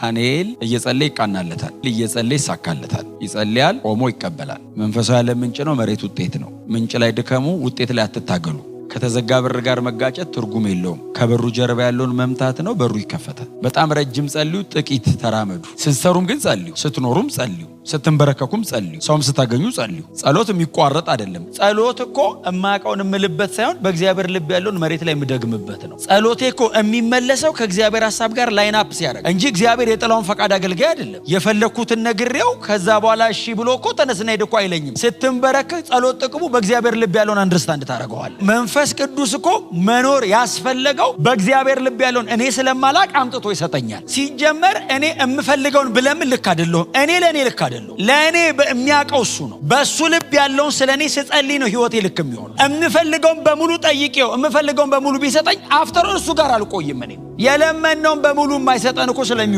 ዳንኤል እየጸለየ ይቃናለታል፣ እየጸለየ ይሳካለታል። ይጸልያል፣ ቆሞ ይቀበላል። መንፈሳዊ ዓለም ምንጭ ነው፣ መሬት ውጤት ነው። ምንጭ ላይ ድከሙ፣ ውጤት ላይ አትታገሉ። ከተዘጋ በር ጋር መጋጨት ትርጉም የለውም። ከበሩ ጀርባ ያለውን መምታት ነው፣ በሩ ይከፈታል። በጣም ረጅም ጸልዩ፣ ጥቂት ተራመዱ። ስትሰሩም ግን ጸልዩ፣ ስትኖሩም ጸልዩ፣ ስትንበረከኩም ጸልዩ፣ ሰውም ስታገኙ ጸልዩ። ጸሎት የሚቋረጥ አይደለም። ጸሎት እኮ እማቀውን እምልበት ሳይሆን በእግዚአብሔር ልብ ያለውን መሬት ላይ የምደግምበት ነው። ጸሎቴ እኮ የሚመለሰው ከእግዚአብሔር ሐሳብ ጋር ላይን አፕ ሲያደርግ እንጂ እግዚአብሔር የጥላውን ፈቃድ አገልጋይ አይደለም። የፈለኩትን ነግሬው ከዛ በኋላ እሺ ብሎ እኮ ተነስና ሄድ እኮ አይለኝም። ስትንበረከክ ጸሎት ጥቅሙ በእግዚአብሔር ልብ ያለውን አንደርስታንድ ታደርገዋል። መንፈስ ቅዱስ እኮ መኖር ያስፈለገው በእግዚአብሔር ልብ ያለውን እኔ ስለማላቅ አምጥቶ ይሰጠኛል። ሲጀመር እኔ የምፈልገውን ብለምን ልክ አይደለሁም። እኔ ለእኔ ልክ አይደለሁም። ለእኔ የሚያውቀው እሱ ነው። በእሱ ልብ ያለውን ስለ እኔ ስጸልይ ነው ህይወቴ ልክ የሚሆነው። የምፈልገውን በሙሉ ጠይቄው የምፈልገውን በሙሉ ቢሰጠኝ አፍተር እሱ ጋር አልቆይም። እኔ የለመነውን በሙሉ የማይሰጠን እኮ ስለሚ